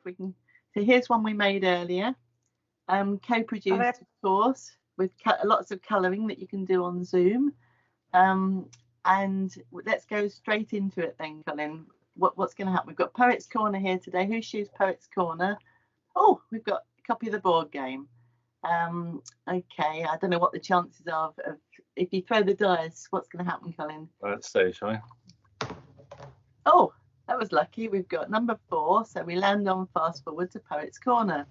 we can. So here's one we made earlier, co-produced, of course, with lots of colouring that you can do on Zoom. And let's go straight into it then, Colin. What's going to happen? We've got Poets Corner here today. Who chooses Poets Corner? Oh, we've got a copy of the board game. Okay, I don't know what the chances are of if you throw the dice, what's going to happen, Colin? Let's see, shall we? Oh, that was lucky. We've got number 4, so we land on fast forward to Poets Corner.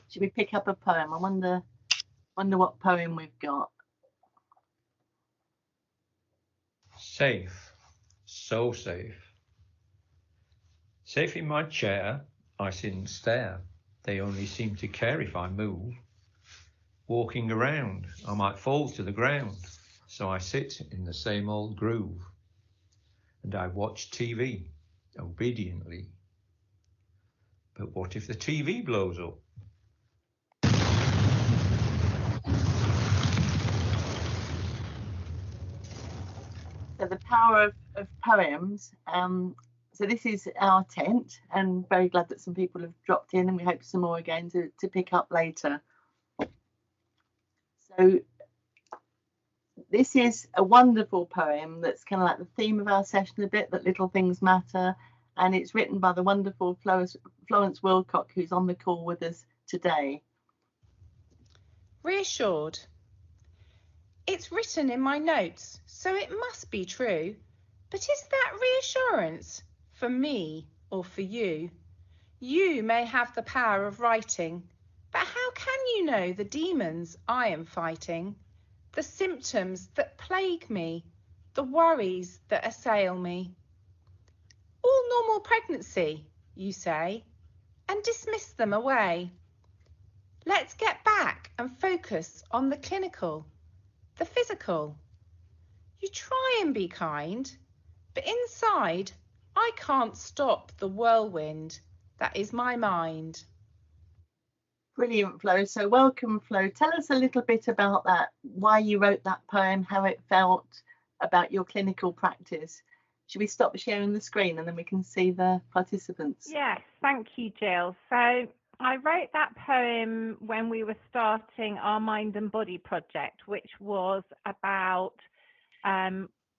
Should we pick up a poem? I wonder what poem we've got. Safe, so safe. Safe in my chair, I sit and stare. They only seem to care if I move. Walking around, I might fall to the ground, so I sit in the same old groove. And I watch TV, obediently. But what if the TV blows up? So the power of poems. So this is our tent, and very glad that some people have dropped in, and we hope some more again to pick up later. So this is a wonderful poem that's kind of like the theme of our session a bit, that little things matter, and it's written by the wonderful Florence Wilcock, who's on the call with us today. Reassured. It's written in my notes, so it must be true. But is that reassurance for me or for you? You may have the power of writing, but how can you know the demons I am fighting? The symptoms that plague me, the worries that assail me. All normal pregnancy, you say, and dismiss them away. Let's get back and focus on the clinical, the physical. You try and be kind, but inside I can't stop the whirlwind that is my mind. Brilliant, Flo. So welcome, Flo. Tell us a little bit about that, why you wrote that poem, how it felt about your clinical practice. Should we stop sharing the screen and then we can see the participants? Yes, thank you, Jill. So I wrote that poem when we were starting our Mind and Body project, which was about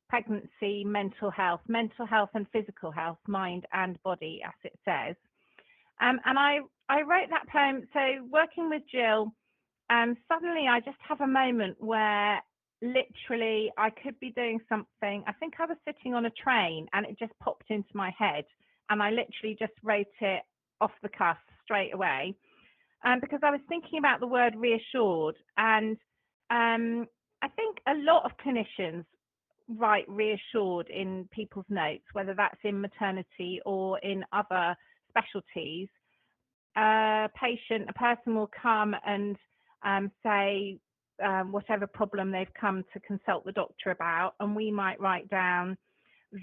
pregnancy, mental health and physical health, mind and body, as it says. And I wrote that poem, so working with Jill, suddenly I just have a moment where literally I could be doing something. I think I was sitting on a train and it just popped into my head, and I literally just wrote it off the cuff straight away, because I was thinking about the word reassured. And I think a lot of clinicians write reassured in people's notes, whether that's in maternity or in other specialties. A person will come and say whatever problem they've come to consult the doctor about, and we might write down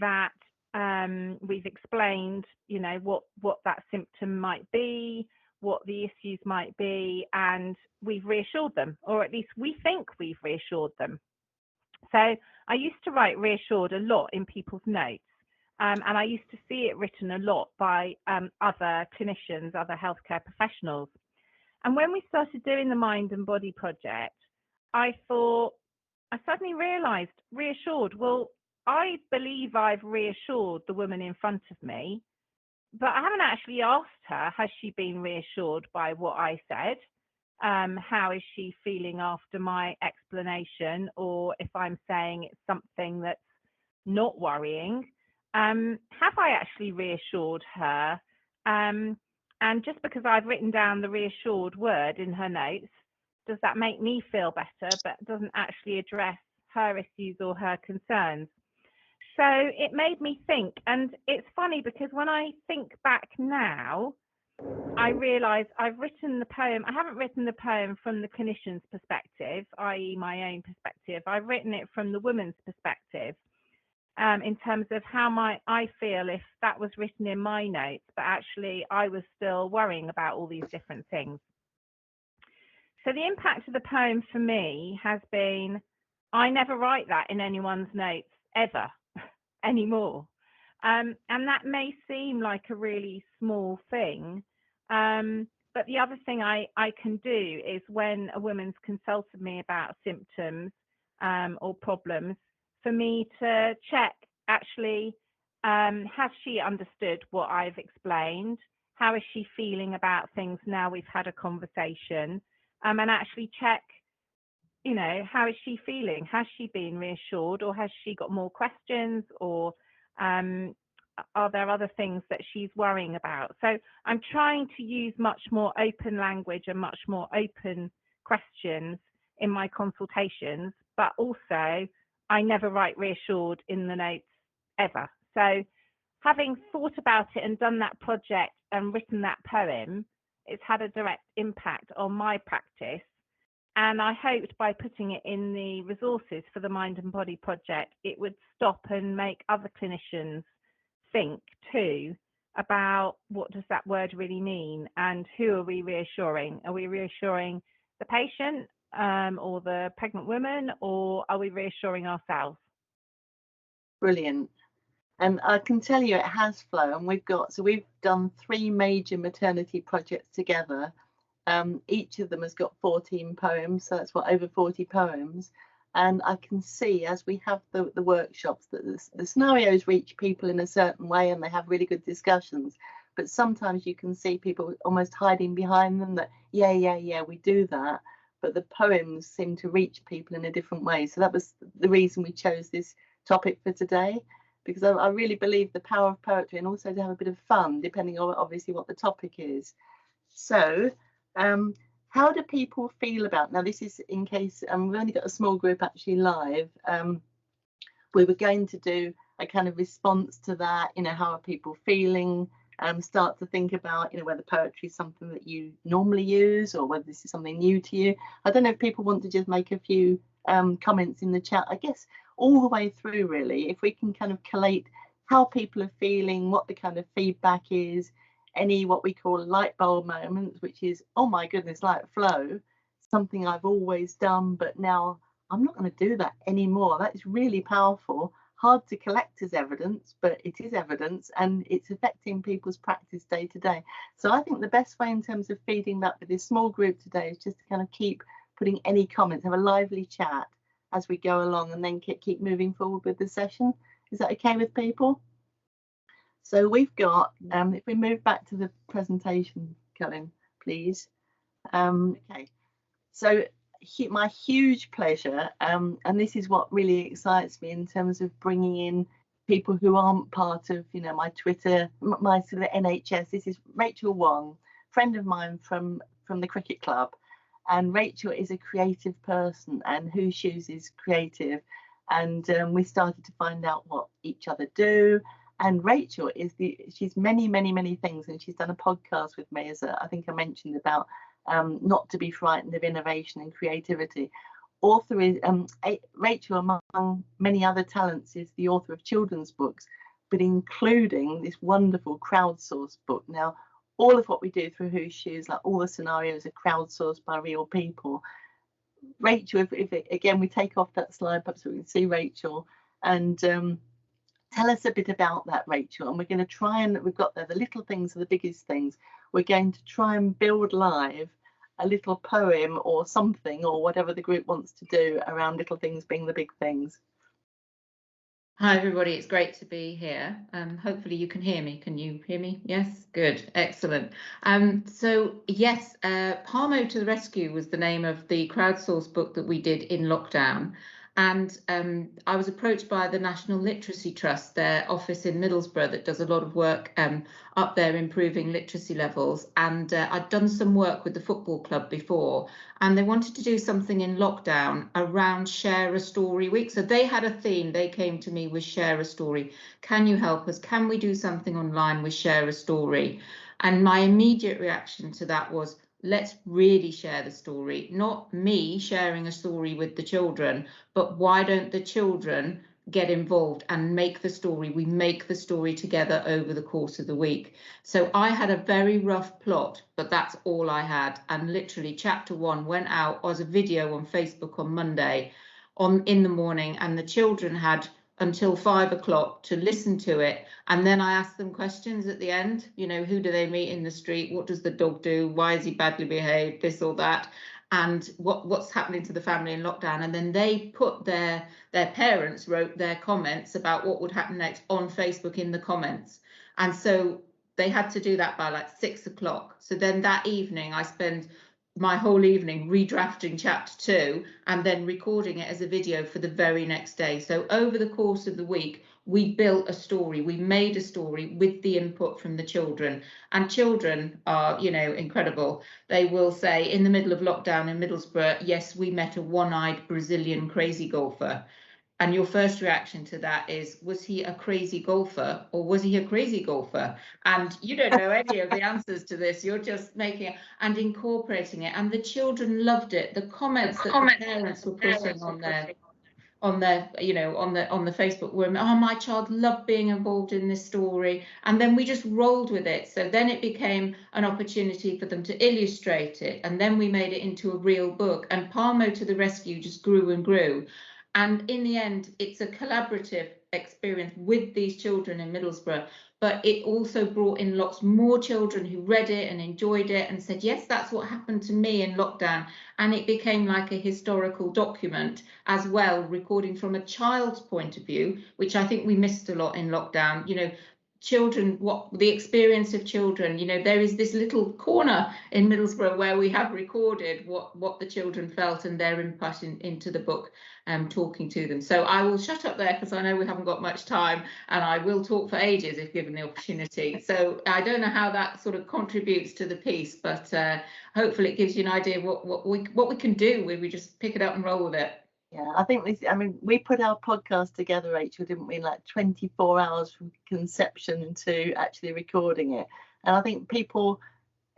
that we've explained, you know, what that symptom might be, what the issues might be, and we've reassured them, or at least we think we've reassured them. So I used to write reassured a lot in people's notes. And I used to see it written a lot by other clinicians, other healthcare professionals. And when we started doing the Mind and Body project, I suddenly realized, reassured, well, I believe I've reassured the woman in front of me, but I haven't actually asked her, has she been reassured by what I said? How is she feeling after my explanation? Or if I'm saying it's something that's not worrying, have I actually reassured her? And just because I've written down the reassured word in her notes, does that make me feel better, but doesn't actually address her issues or her concerns? So it made me think, and it's funny because when I think back now, I realise I've written the poem. I haven't written the poem from the clinician's perspective, i.e. my own perspective. I've written it from the woman's perspective. In terms of how I feel if that was written in my notes, but actually I was still worrying about all these different things. So the impact of the poem for me has been, I never write that in anyone's notes ever anymore. And that may seem like a really small thing. But the other thing I can do is when a woman's consulted me about symptoms or problems, for me to check actually, has she understood what I've explained? How is she feeling about things now we've had a conversation? And actually check, you know, how is she feeling? Has she been reassured, or has she got more questions, or are there other things that she's worrying about? So I'm trying to use much more open language and much more open questions in my consultations, but also I never write reassured in the notes ever. So having thought about it and done that project and written that poem, it's had a direct impact on my practice. And I hoped by putting it in the resources for the Mind and Body Project, it would stop and make other clinicians think too about what does that word really mean, and who are we reassuring? Are we reassuring the patient or the pregnant woman, or are we reassuring ourselves? Brilliant. And I can tell you it has flown. We've done 3 major maternity projects together. Each of them has got 14 poems, so that's over 40 poems. And I can see as we have the workshops that the scenarios reach people in a certain way and they have really good discussions. But sometimes you can see people almost hiding behind them that, yeah, we do that. But the poems seem to reach people in a different way. So that was the reason we chose this topic for today, because I really believe the power of poetry, and also to have a bit of fun, depending on obviously what the topic is. So how do people feel about, now this is in case we've only got a small group actually live, we were going to do a kind of response to that, you know, how are people feeling, start to think about, you know, whether poetry is something that you normally use or whether this is something new to you. I don't know if people want to just make a few comments in the chat, I guess all the way through really, if we can kind of collate how people are feeling, what the kind of feedback is, any what we call light bulb moments, which is, oh my goodness, like flow, something I've always done, but now I'm not going to do that anymore. That is really powerful, hard to collect as evidence, but it is evidence and it's affecting people's practice day to day. So I think the best way in terms of feeding that with this small group today is just to kind of keep putting any comments, have a lively chat as we go along, and then keep moving forward with the session. Is that okay with people? So we've got, if we move back to the presentation, Colin, please. Okay, so my huge pleasure, and this is what really excites me in terms of bringing in people who aren't part of, you know, my Twitter, my sort of NHS. This is Rachel Wong, friend of mine from the cricket club. And Rachel is a creative person, and Who Shoes is creative. And we started to find out what each other do. And Rachel she's many things, and she's done a podcast with me, as I think I mentioned, about not to be frightened of innovation and creativity. Author is Rachel, among many other talents, is the author of children's books, but including this wonderful crowdsourced book. Now, all of what we do through Who Shoes, like all the scenarios, are crowdsourced by real people. Rachel, if again we take off that slide, perhaps we can see Rachel, and tell us a bit about that, Rachel. And we're going to try, and we've got there, the little things are the biggest things. We're going to try and build live a little poem or something, or whatever the group wants to do around little things being the big things. Hi everybody, it's great to be here. Hopefully you can hear me. Can you hear me? Yes, good, excellent. So yes, Palmo to the Rescue was the name of the crowdsourced book that we did in lockdown. And I was approached by the National Literacy Trust, their office in Middlesbrough, that does a lot of work up there improving literacy levels. And I'd done some work with the football club before, and they wanted to do something in lockdown around Share a Story Week. So they had a theme. They came to me with Share a Story. Can you help us? Can we do something online with Share a Story? And my immediate reaction to that was, let's really share the story, not me sharing a story with the children, but why don't the children get involved and make the story? We make the story together over the course of the week. So I had a very rough plot, but that's all I had. And literally chapter 1 went out as a video on Facebook on Monday in the morning, and the children had until 5 o'clock to listen to it, and then I ask them questions at the end. You know, who do they meet in the street? What does the dog do? Why is he badly behaved? This or that, and what's happening to the family in lockdown. And then they put their parents wrote their comments about what would happen next on Facebook in the comments, and so they had to do that by like 6 o'clock. So then that evening I spend my whole evening redrafting chapter 2 and then recording it as a video for the very next day. So over the course of the week, we built a story, we made a story with the input from the children. And children are, you know, incredible. They will say, in the middle of lockdown in Middlesbrough, yes, we met a one-eyed Brazilian crazy golfer. And your first reaction to that is, was he a crazy golfer or was he a crazy golfer? And you don't know any of the answers to this. You're just making it and incorporating it. And the children loved it. The comments that the parents were putting on their, you know, on the Facebook were, oh, my child loved being involved in this story. And then we just rolled with it. So then it became an opportunity for them to illustrate it. And then we made it into a real book. And Palmo to the Rescue just grew and grew. And in the end, it's a collaborative experience with these children in Middlesbrough, but it also brought in lots more children who read it and enjoyed it and said, yes, that's what happened to me in lockdown. And it became like a historical document as well, recording from a child's point of view, which I think we missed a lot in lockdown. You know, children, what the experience of children, you know, there is this little corner in Middlesbrough where we have recorded what the children felt and their input into the book, talking to them. So I will shut up there because I know we haven't got much time, and I will talk for ages if given the opportunity. So I don't know how that sort of contributes to the piece, but hopefully it gives you an idea of what we can do when we just pick it up and roll with it. Yeah, I think this, I mean, we put our podcast together, Rachel, didn't we? Like 24 hours from conception to actually recording it. And I think people,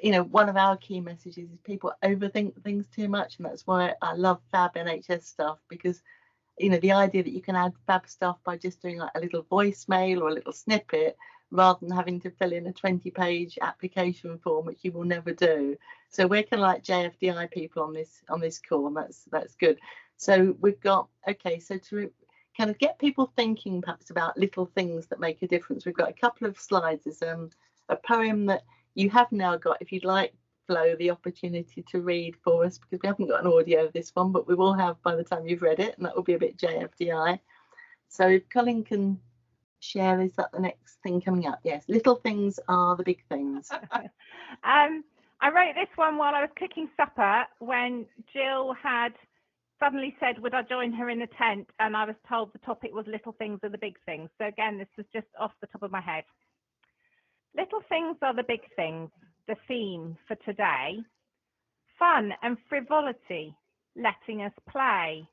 you know, one of our key messages is people overthink things too much. And that's why I love Fab NHS stuff, because, you know, the idea that you can add Fab stuff by just doing like a little voicemail or a little snippet rather than having to fill in a 20-page application form, which you will never do. So we're kind of like JFDI people on this call, and that's good. So we've got, okay, so to kind of get people thinking perhaps about little things that make a difference, we've got a couple of slides. There's a poem that you have now got, if you'd like, Flo, the opportunity to read for us, because we haven't got an audio of this one, but we will have by the time you've read it, and that will be a bit JFDI. So if Colin can share, is that the next thing coming up? Yes, little things are the big things. I wrote this one while I was cooking supper when Jill had suddenly said, would I join her in the tent? And I was told the topic was little things are the big things. So again, this was just off the top of my head. Little things are the big things, the theme for today. Fun and frivolity, letting us play.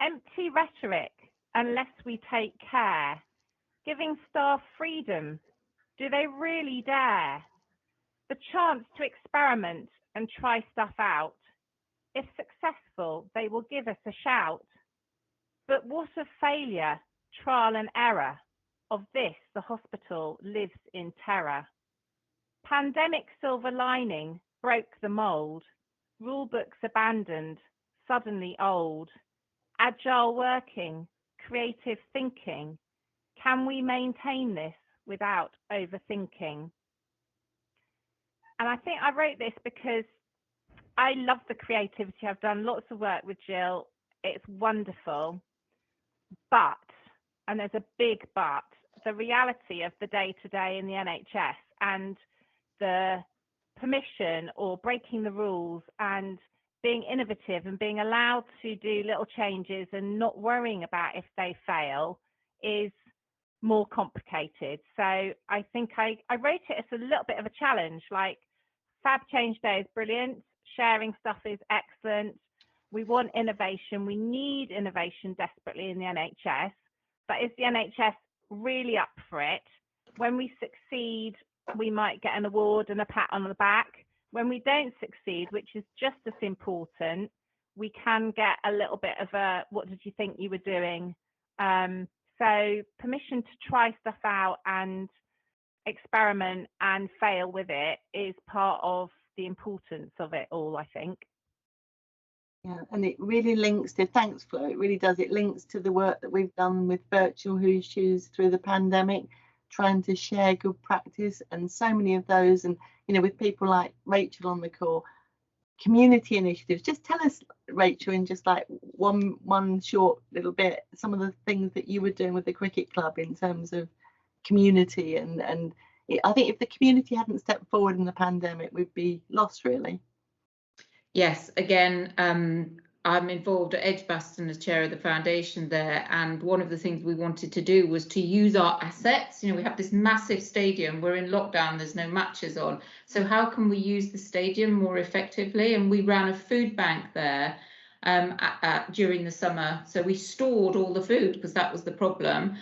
Empty rhetoric, unless we take care. Giving staff freedom, do they really dare? The chance to experiment and try stuff out. If successful, they will give us a shout. But what of failure, trial and error? Of this, the hospital lives in terror. Pandemic silver lining broke the mold. Rule books abandoned, suddenly old. Agile working, creative thinking. Can we maintain this without overthinking? And I think I wrote this because I love the creativity. I've done lots of work with Jill. It's wonderful. But, and there's a big but, the reality of the day-to-day in the NHS and the permission or breaking the rules and being innovative and being allowed to do little changes and not worrying about if they fail is more complicated. So I think I wrote it as a little bit of a challenge, like Fab Change Day is brilliant. Sharing stuff is excellent. We want innovation. We need innovation desperately in the NHS. But is the NHS really up for it? When we succeed, we might get an award and a pat on the back. When we don't succeed, which is just as important, we can get a little bit of a, what did you think you were doing? So permission to try stuff out and experiment and fail with it is part of the importance of it all, I think. Yeah, and it really links to, thanks Flo, it really does. It links to the work that we've done with virtual Who's Shoes through the pandemic, trying to share good practice, and so many of those, and with people like Rachel on the call, community initiatives. Just tell us, Rachel, in just like one short little bit, some of the things that you were doing with the cricket club in terms of community, and I think if the community hadn't stepped forward in the pandemic, we'd be lost, really. Yes, again, I'm involved at Edgbaston as chair of the foundation there, and one of the things we wanted to do was to use our assets. We have this massive stadium, we're in lockdown, there's no matches on, so how can we use the stadium more effectively? And we ran a food bank there during the summer, so we stored all the food because that was the problem.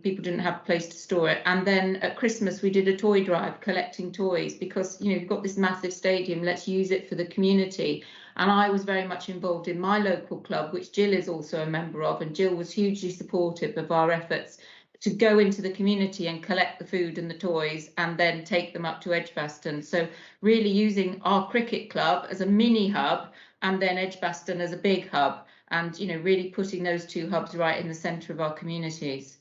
People didn't have a place to store it. And then at Christmas we did a toy drive collecting toys, because you've got this massive stadium, let's use it for the community. And I was very much involved in my local club, which Jill is also a member of, and Jill was hugely supportive of our efforts to go into the community and collect the food and the toys and then take them up to Edgbaston. So really using our cricket club as a mini hub and then Edgbaston as a big hub, and really putting those two hubs right in the centre of our communities.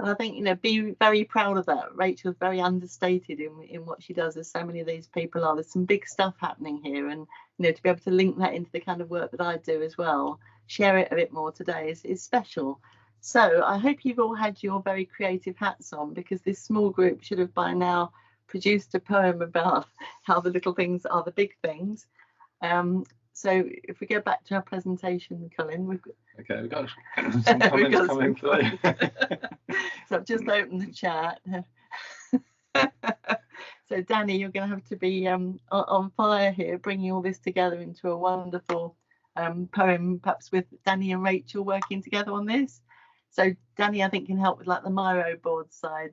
And I think, be very proud of that. Rachel's very understated in what she does, as so many of these people are. There's some big stuff happening here, and to be able to link that into the kind of work that I do as well, share it a bit more today is special. So I hope you've all had your very creative hats on, because this small group should have by now produced a poem about how the little things are the big things. So if we go back to our presentation, Colin, we've got some comments coming through. So I've just opened the chat. So Danny, you're going to have to be on fire here, bringing all this together into a wonderful poem, perhaps with Danny and Rachel working together on this. So Danny, I think, can help with like the Miro board side,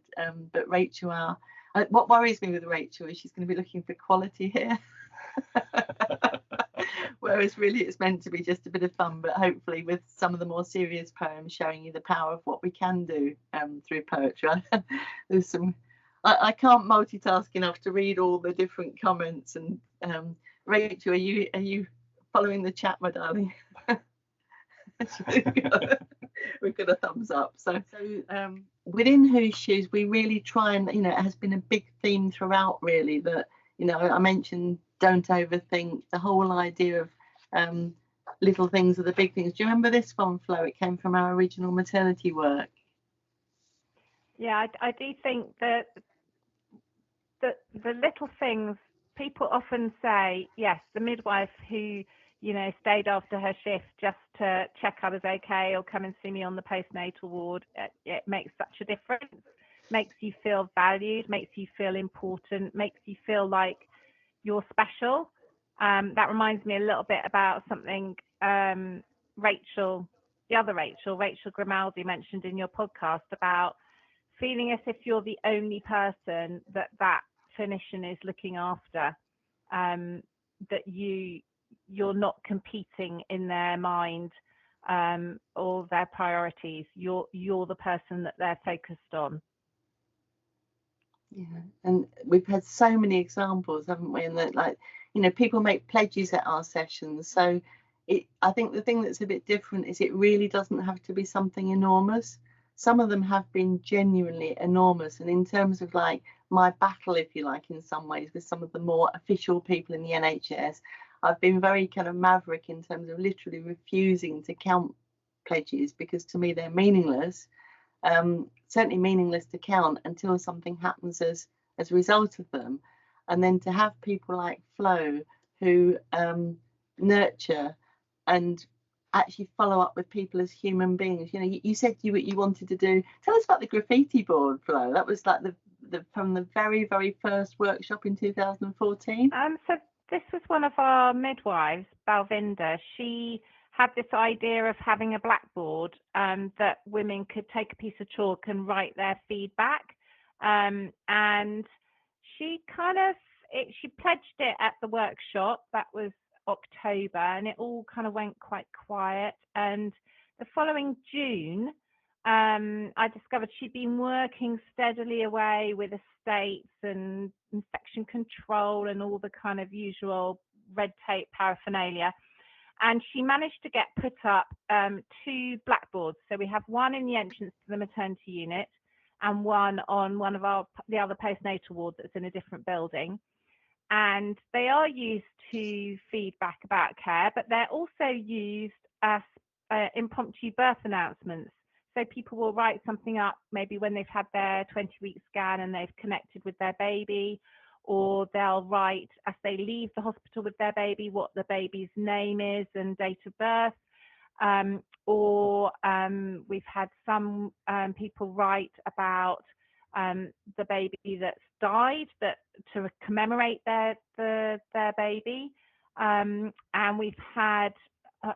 but Rachel, what worries me with Rachel is she's going to be looking for quality here. Whereas really it's meant to be just a bit of fun, but hopefully with some of the more serious poems showing you the power of what we can do through poetry. There's some, I can't multitask enough to read all the different comments. And Rachel, are you following the chat, my darling? We've got a thumbs up. So within Who's Shoes, we really try and, it has been a big theme throughout, really, that, I mentioned don't overthink, the whole idea of little things are the big things. Do you remember this one, Flo? It came from our original maternity work. Yeah, I do think that the little things, people often say, yes, the midwife who, stayed after her shift just to check I was okay or come and see me on the postnatal ward, it makes such a difference. Makes you feel valued, makes you feel important, makes you feel like you're special. That reminds me a little bit about something Rachel Grimaldi mentioned in your podcast about feeling as if you're the only person that clinician is looking after, that you're not competing in their mind or their priorities. You're the person that they're focused on. Yeah, and we've had so many examples, haven't we? And that, people make pledges at our sessions. So I think the thing that's a bit different is it really doesn't have to be something enormous. Some of them have been genuinely enormous. And in terms of like my battle, if you like, in some ways, with some of the more official people in the NHS, I've been very kind of maverick in terms of literally refusing to count pledges, because to me they're meaningless. Certainly meaningless to count until something happens as a result of them. And then to have people like Flo who nurture and actually follow up with people as human beings. You said you wanted to do, tell us about the graffiti board, Flo. That was like the from the very, very first workshop in 2014. So this was one of our midwives, Balvinda. She had this idea of having a blackboard that women could take a piece of chalk and write their feedback. And she she pledged it at the workshop. That was October, and it all kind of went quite quiet. And the following June, I discovered she'd been working steadily away with estates and infection control and all the kind of usual red tape paraphernalia. And she managed to get put up 2 blackboards. So we have one in the entrance to the maternity unit and one on one of the other postnatal wards that's in a different building. And they are used to feedback about care, but they're also used as impromptu birth announcements. So people will write something up maybe when they've had their 20-week scan and they've connected with their baby, or they'll write as they leave the hospital with their baby what the baby's name is and date of birth. Or we've had some people write about the baby that's died, that to commemorate their baby. And we've had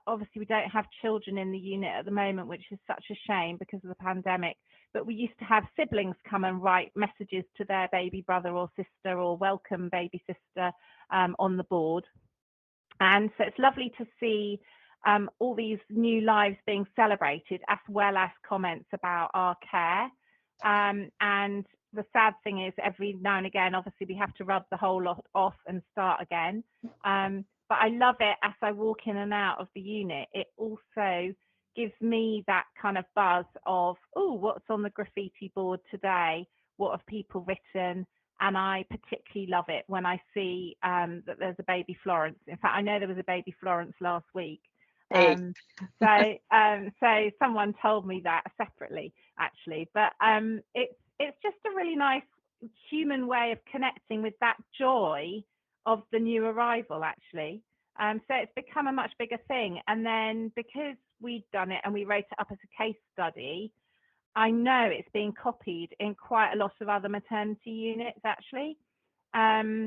obviously we don't have children in the unit at the moment, which is such a shame because of the pandemic, but we used to have siblings come and write messages to their baby brother or sister or welcome baby sister on the board. And so it's lovely to see all these new lives being celebrated, as well as comments about our care. And the sad thing is, every now and again, obviously we have to rub the whole lot off and start again. But I love it as I walk in and out of the unit. It also gives me that kind of buzz of, oh, what's on the graffiti board today? What have people written? And I particularly love it when I see that there's a baby Florence. In fact, I know there was a baby Florence last week. So someone told me that separately, actually. But it's just a really nice human way of connecting with that joy of the new arrival, actually. So it's become a much bigger thing. And then because we'd done it and we wrote it up as a case study, I know it's being copied in quite a lot of other maternity units, actually, as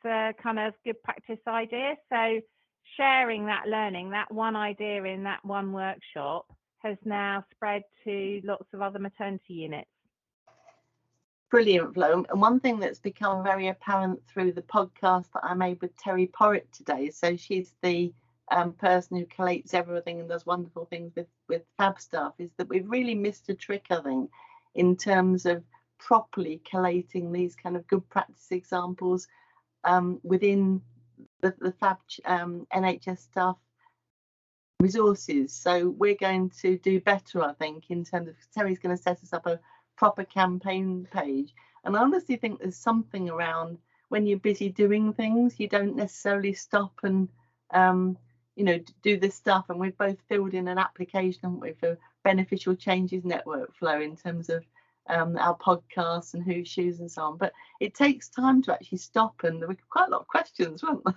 a kind of good practice idea. So sharing that learning, that one idea in that one workshop, has now spread to lots of other maternity units. Brilliant, Flo. And one thing that's become very apparent through the podcast that I made with Terry Porritt today, so she's the person who collates everything and does wonderful things with Fab Stuff, is that we've really missed a trick, I think, in terms of properly collating these kind of good practice examples within the Fab NHS Stuff resources. So we're going to do better, I think, in terms of Terry's going to set us up a proper campaign page. And I honestly think there's something around when you're busy doing things, you don't necessarily stop and do this stuff. And we've both filled in an application, haven't we, for Beneficial Changes Network Flow in terms of our podcasts and Who's Shoes and so on. But it takes time to actually stop, and there were quite a lot of questions, weren't there?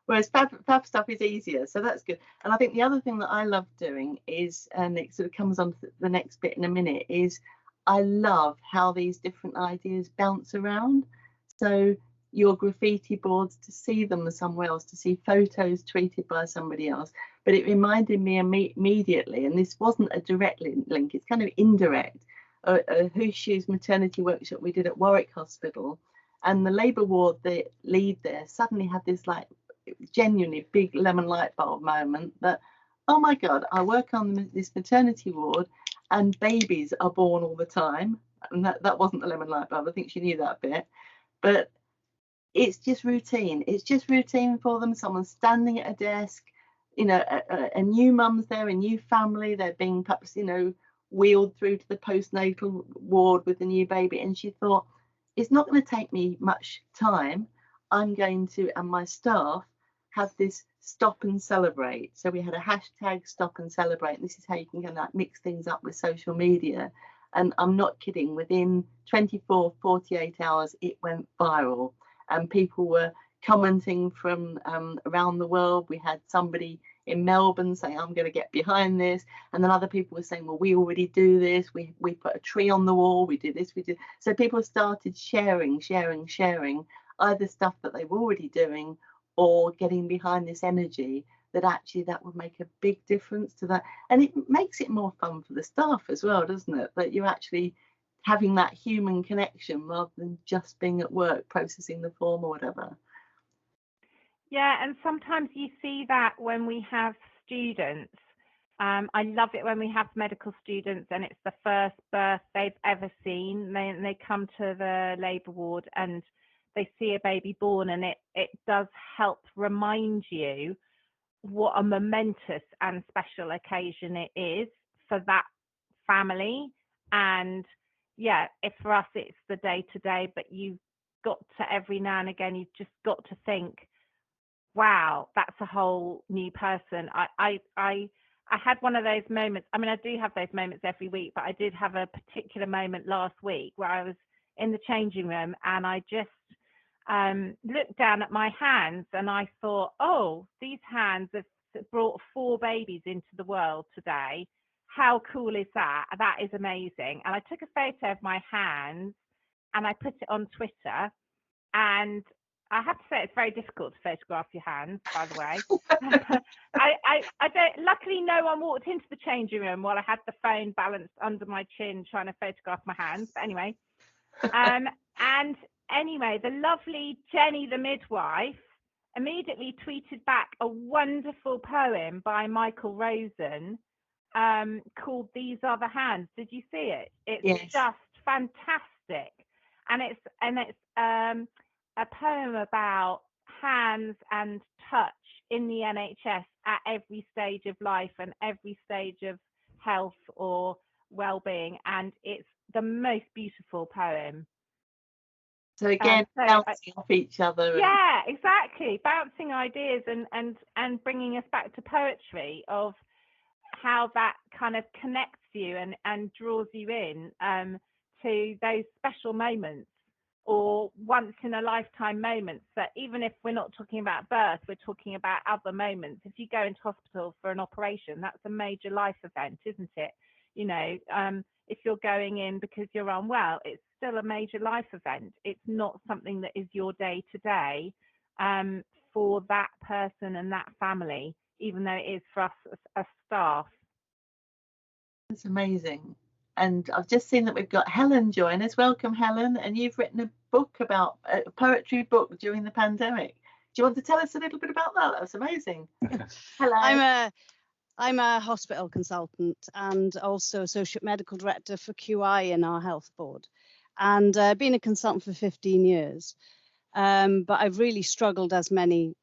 Whereas Fab Stuff is easier, so that's good. And I think the other thing that I love doing is, and it sort of comes on to the next bit in a minute, is I love how these different ideas bounce around. So your graffiti boards, to see them somewhere else, to see photos tweeted by somebody else. But it reminded me immediately, and this wasn't a direct link, it's kind of indirect, a Who's Shoes maternity workshop we did at Warwick Hospital. And the labour ward, the lead there, suddenly had this like genuinely big lemon light bulb moment that, oh my God, I work on this maternity ward and babies are born all the time. And that wasn't the lemon light bulb. I think she knew that bit. But it's just routine. It's just routine for them. Someone's standing at a desk, a new mum's there, a new family. They're being perhaps, wheeled through to the postnatal ward with the new baby. And she thought, it's not going to take me much time. I'm going to, and my staff, have this stop and celebrate. So we had a hashtag stop and celebrate. And this is how you can kind of mix things up with social media. And I'm not kidding, within 24, 48 hours, it went viral. And people were commenting from around the world. We had somebody in Melbourne saying, I'm going to get behind this. And then other people were saying, well, we already do this. We put a tree on the wall. We do this. We do. So people started sharing, either stuff that they were already doing or getting behind this energy that actually that would make a big difference to that. And it makes it more fun for the staff as well, doesn't it? That you're actually having that human connection rather than just being at work processing the form or whatever. Yeah, and sometimes you see that when we have students. I love it when we have medical students and it's the first birth they've ever seen. They come to the labour ward and they see a baby born, and it does help remind you what a momentous and special occasion it is for that family. And yeah, if for us it's the day to day, but you've got to, every now and again, you've just got to think, wow, that's a whole new person. I had one of those moments. I mean, I do have those moments every week, but I did have a particular moment last week where I was in the changing room and I just looked down at my hands and I thought, oh, these hands have brought 4 babies into the world today. How cool is that? That is amazing. And I took a photo of my hands and I put it on Twitter. And I have to say, it's very difficult to photograph your hands, by the way. I don't, luckily no one walked into the changing room while I had the phone balanced under my chin trying to photograph my hands. But anyway, and anyway, the lovely Jenny the midwife immediately tweeted back a wonderful poem by Michael Rosen called These Are the Hands. Did you see it? It's just fantastic. And it's a poem about hands and touch in the NHS at every stage of life and every stage of health or well-being, and it's the most beautiful poem. So again, bouncing off each other. Yeah, exactly. Bouncing ideas and bringing us back to poetry, of how that kind of connects you and draws you in to those special moments or once in a lifetime moments, that even if we're not talking about birth, we're talking about other moments. If you go into hospital for an operation, that's a major life event, isn't it? You know, if you're going in because you're unwell, it's still a major life event. It's not something that is your day to day for that person and that family, even though it is for us as staff. That's amazing. And I've just seen that we've got Helen join us. Welcome, Helen. And you've written a book about a poetry book during the pandemic. Do you want to tell us a little bit about that? That's amazing. Hello. I'm a hospital consultant and also associate medical director for QI in our health board, and been a consultant for 15 years. But I've really struggled, as many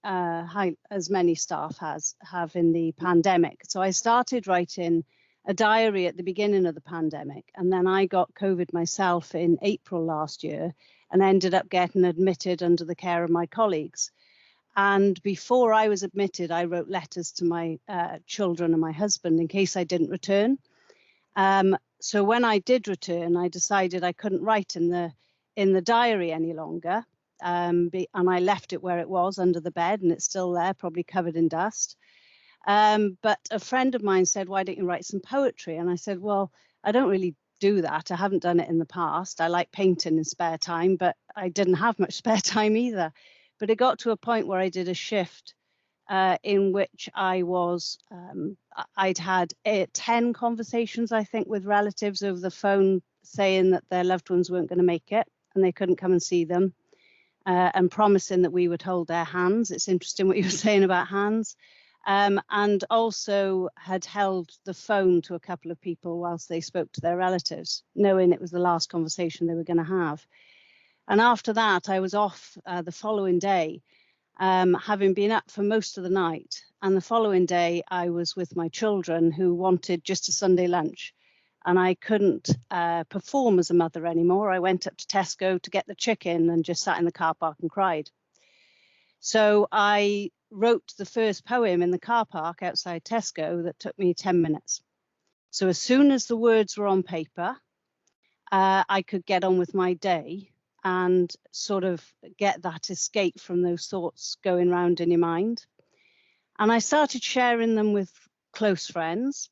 staff have in the pandemic. So I started writing a diary at the beginning of the pandemic, and then I got COVID myself in April last year and ended up getting admitted under the care of my colleagues. And before I was admitted, I wrote letters to my children and my husband in case I didn't return. So when I did return, I decided I couldn't write in the diary any longer, and I left it where it was under the bed, and it's still there, probably covered in dust. But a friend of mine said, why don't you write some poetry? And I said, well, I don't really do that. I haven't done it in the past. I like painting in spare time, but I didn't have much spare time either. But it got to a point where I did a shift in which I'd had 10 conversations, I think, with relatives over the phone saying that their loved ones weren't going to make it and they couldn't come and see them, and promising that we would hold their hands. It's interesting what you were saying about hands. And also had held the phone to a couple of people whilst they spoke to their relatives, knowing it was the last conversation they were going to have. And after that, I was off the following day, having been up for most of the night. And the following day, I was with my children who wanted just a Sunday lunch. And I couldn't perform as a mother anymore. I went up to Tesco to get the chicken and just sat in the car park and cried. So I wrote the first poem in the car park outside Tesco that took me 10 minutes. So as soon as the words were on paper, I could get on with my day and sort of get that escape from those thoughts going round in your mind. And I started sharing them with close friends.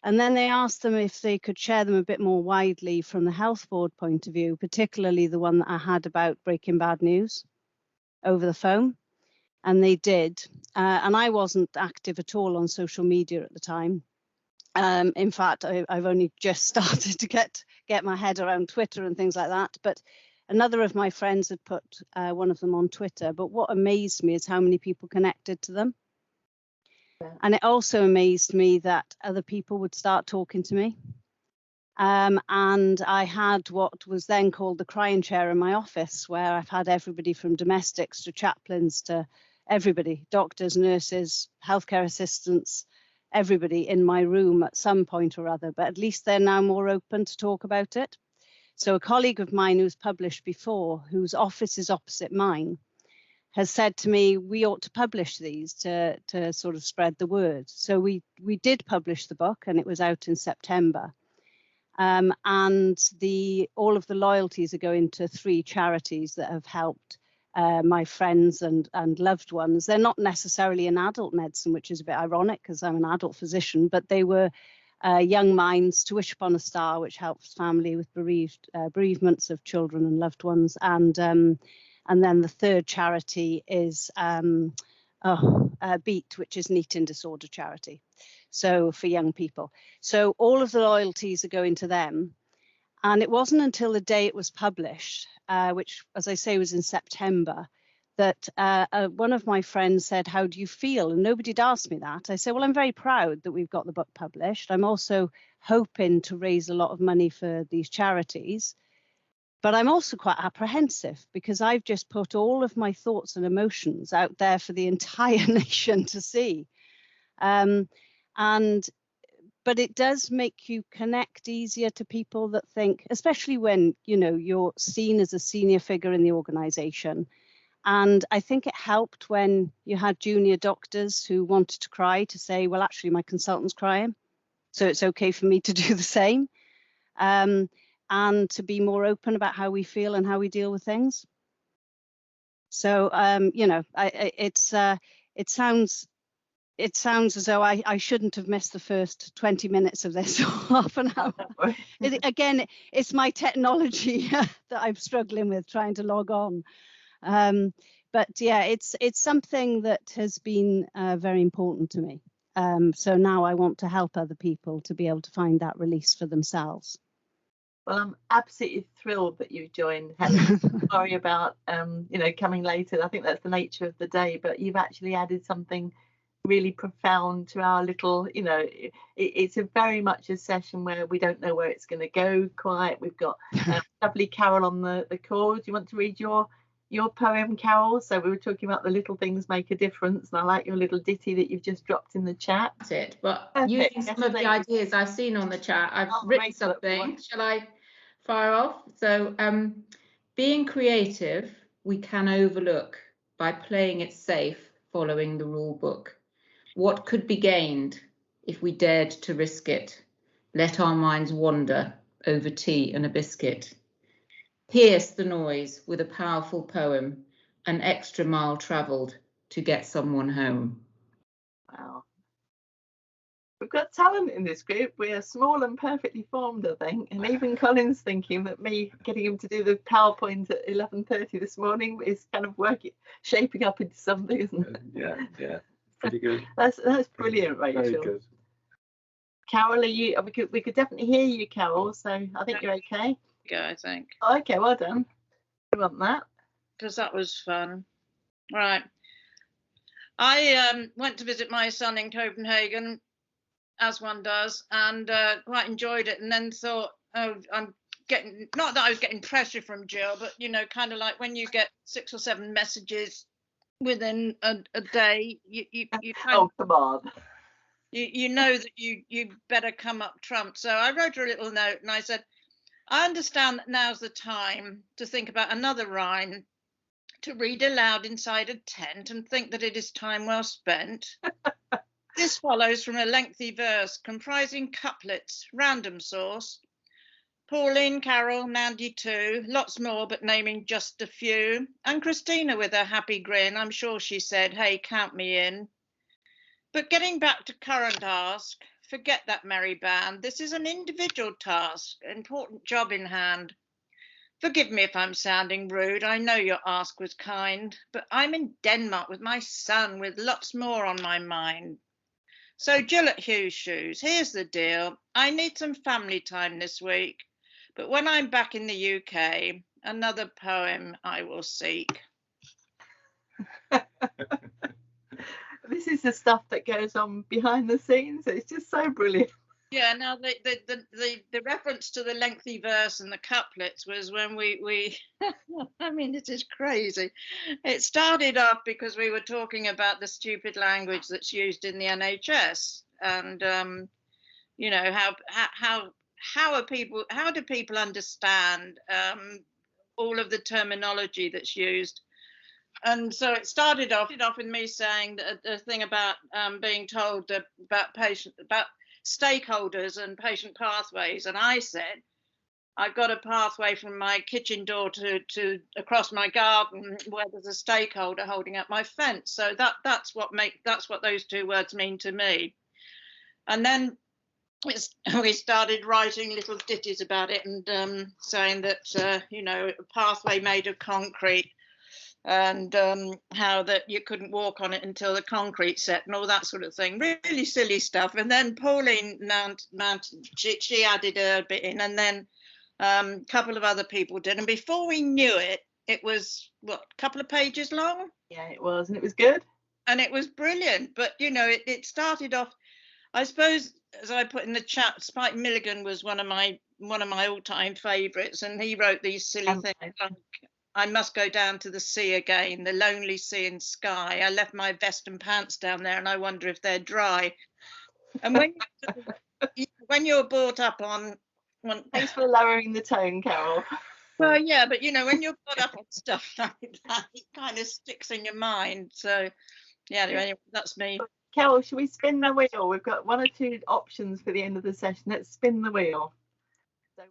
And then they asked them if they could share them a bit more widely from the health board point of view, particularly the one that I had about breaking bad news over the phone. And they did. And I wasn't active at all on social media at the time. In fact, I've only just started to get my head around Twitter and things like that. But another of my friends had put one of them on Twitter. But what amazed me is how many people connected to them. Yeah. And it also amazed me that other people would start talking to me. And I had what was then called the crying chair in my office, where I've had everybody from domestics to chaplains to everybody, doctors, nurses, healthcare assistants, everybody in my room at some point or other, but at least they're now more open to talk about it. So a colleague of mine who's published before, whose office is opposite mine, has said to me, we ought to publish these to sort of spread the word. So we did publish the book, and it was out in September. And all of the loyalties are going to 3 charities that have helped my friends and loved ones. They're not necessarily in adult medicine, which is a bit ironic because I'm an adult physician, but they were Young Minds, To Wish Upon a Star, which helps family with bereavements of children and loved ones, and then the third charity is Beat, which is an eating disorder charity, so for young people. So all of the loyalties are going to them. And it wasn't until the day it was published, which, as I say, was in September, that one of my friends said, how do you feel? And nobody had asked me that. I said, well, I'm very proud that we've got the book published. I'm also hoping to raise a lot of money for these charities. But I'm also quite apprehensive because I've just put all of my thoughts and emotions out there for the entire nation to see. But it does make you connect easier to people that think, especially when, you know, you're seen as a senior figure in the organization. And I think it helped when you had junior doctors who wanted to cry to say, well, actually, my consultant's crying, so it's okay for me to do the same. And to be more open about how we feel and how we deal with things. So, you know, it sounds as though I shouldn't have missed the first 20 minutes of this, or half an hour. Again, it's my technology that I'm struggling with, trying to log on. But yeah, it's something that has been very important to me. So now I want to help other people to be able to find that release for themselves. Well, I'm absolutely thrilled that you've joined, Helen. Sorry about you know, coming later. I think that's the nature of the day, but you've actually added something really profound to our little, you know, it's a very much a session where we don't know where it's going to go quite. We've got lovely Carol on the call. Do you want to read your poem, Carol? So we were talking about the little things make a difference, and I like your little ditty that you've just dropped in the chat. That's it. But using some of the ideas I've seen on the chat, I've written something. Shall I fire off? So being creative, we can overlook by playing it safe, following the rule book. What could be gained if we dared to risk it? Let our minds wander over tea and a biscuit. Pierce the noise with a powerful poem, an extra mile travelled to get someone home. Wow. We've got talent in this group. We are small and perfectly formed, I think. And even Colin's thinking that me getting him to do the PowerPoint at 11:30 this morning is kind of shaping up into something, isn't it? Yeah. Pretty good. That's brilliant, Rachel. Very good. Carol, we could definitely hear you, Carol, so I think you're okay. Go, I think. Oh, okay, well done. We want that. Because that was fun. Right. I went to visit my son in Copenhagen, as one does, and quite enjoyed it, and then thought, oh, I'm getting, not that I was getting pressure from Jill, but, you know, kind of like when you get 6 or 7 messages within a day, you kind of, come on, you know that you better come up trump. So I wrote her a little note and I said, I understand that now's the time to think about another rhyme to read aloud inside a tent and think that it is time well spent. This follows from a lengthy verse comprising couplets, random source. Pauline, Carol, Mandy too, lots more, but naming just a few. And Christina with her happy grin, I'm sure she said, hey, count me in. But getting back to current ask, forget that merry band. This is an individual task, important job in hand. Forgive me if I'm sounding rude, I know your ask was kind, but I'm in Denmark with my son with lots more on my mind. So Jill at Hugh's Shoes, here's the deal. I need some family time this week. But when I'm back in the UK, another poem I will seek. This is the stuff that goes on behind the scenes. It's just so brilliant. Yeah, now the reference to the lengthy verse and the couplets was when we I mean, it is crazy. It started off because we were talking about the stupid language that's used in the NHS, and you know, how do people understand all of the terminology that's used? And so it started off with me saying that the thing about being told about stakeholders and patient pathways, and I said I've got a pathway from my kitchen door to across my garden where there's a stakeholder holding up my fence. So that's what those two words mean to me. And then we started writing little ditties about it and saying that you know, a pathway made of concrete, and how that you couldn't walk on it until the concrete set and all that sort of thing. Really silly stuff. And then Pauline Mountain, she added a bit in, and then a couple of other people did. And before we knew it, it was, what, a couple of pages long? Yeah, it was, and it was good. And it was brilliant. But, you know, it started off, I suppose, as I put in the chat, Spike Milligan was one of my all-time favourites, and he wrote these silly things like, I must go down to the sea again, the lonely sea and sky. I left my vest and pants down there, and I wonder if they're dry. And when you're brought up on... Thanks for lowering the tone, Carol. Well, yeah, but, you know, when you're brought up on stuff like that, it kind of sticks in your mind. So, yeah, anyway, that's me. Carol, should we spin the wheel? We've got one or two options for the end of the session. Let's spin the wheel. So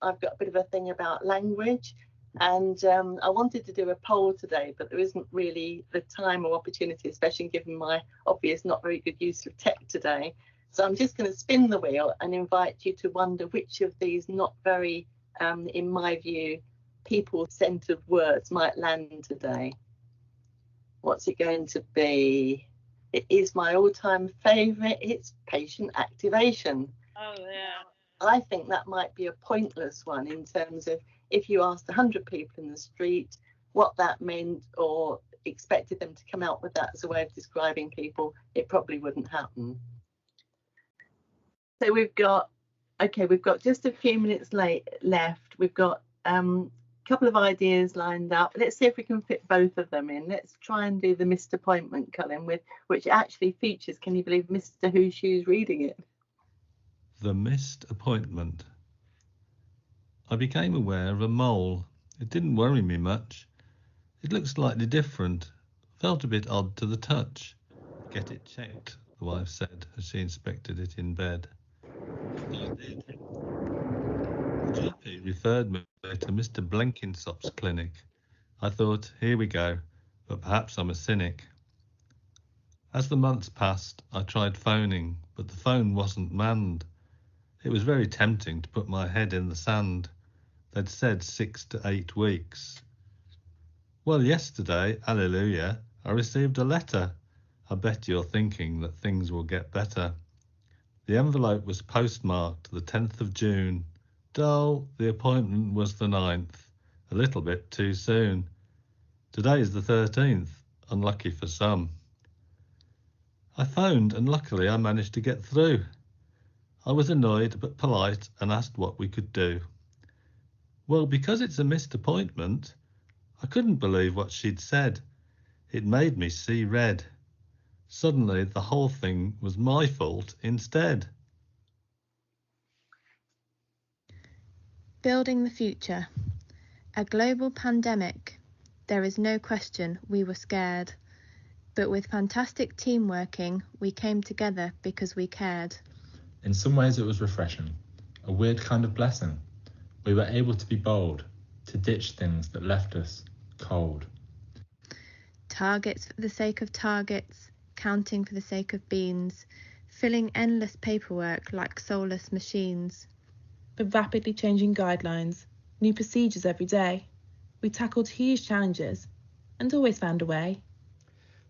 I've got a bit of a thing about language. And I wanted to do a poll today, but there isn't really the time or opportunity, especially given my obvious not very good use of tech today. So I'm just going to spin the wheel and invite you to wonder which of these not very, in my view, people-centered words might land today. What's it going to be? It is my all-time favourite. It's patient activation. Oh, yeah. I think that might be a pointless one in terms of if you asked 100 people in the street what that meant or expected them to come out with that as a way of describing people, it probably wouldn't happen. So we've got just a few minutes left. We've got a couple of ideas lined up. Let's see if we can fit both of them in. Let's try and do the missed appointment, Colin, which actually features, can you believe, Mr. Who Shoes reading it? The missed appointment. I became aware of a mole. It didn't worry me much. It looked slightly different, felt a bit odd to the touch. Get it checked, the wife said as she inspected it in bed. I did. The GP referred me to Mr. Blenkinsop's clinic. I thought, here we go, but perhaps I'm a cynic. As the months passed, I tried phoning, but the phone wasn't manned. It was very tempting to put my head in the sand. They'd said 6 to 8 weeks. Well, yesterday, hallelujah, I received a letter. I bet you're thinking that things will get better. The envelope was postmarked the 10th of June. Dull, the appointment was the 9th. A little bit too soon. Today's the 13th, unlucky for some. I phoned and luckily I managed to get through. I was annoyed but polite and asked what we could do. Well, because it's a missed appointment, I couldn't believe what she'd said. It made me see red. Suddenly, the whole thing was my fault instead. Building the future. A global pandemic. There is no question we were scared. But with fantastic team working, we came together because we cared. In some ways it was refreshing, a weird kind of blessing. We were able to be bold, to ditch things that left us cold. Targets for the sake of targets, counting for the sake of beans, filling endless paperwork like soulless machines. With rapidly changing guidelines, new procedures every day, we tackled huge challenges and always found a way.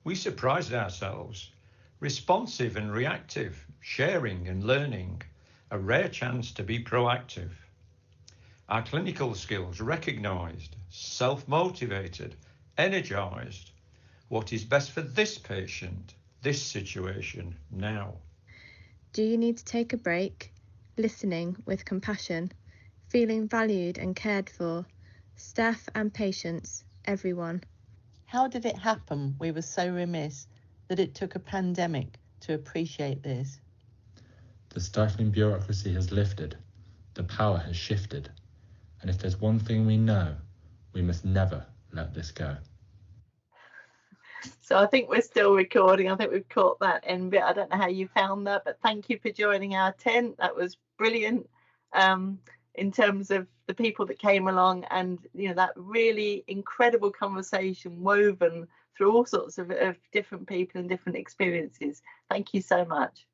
We surprised ourselves, responsive and reactive, sharing and learning, a rare chance to be proactive. Our clinical skills recognised, self-motivated, energised. What is best for this patient, this situation, now? Do you need to take a break? Listening with compassion, feeling valued and cared for, staff and patients, everyone. How did it happen? We were so remiss that it took a pandemic to appreciate this. The stifling bureaucracy has lifted, the power has shifted, and if there's one thing we know, we must never let this go. So I think we're still recording. I think we've caught that end bit. I don't know how you found that, but thank you for joining our tent. That was brilliant in terms of the people that came along, and that really incredible conversation woven through all sorts of different people and different experiences. Thank you so much.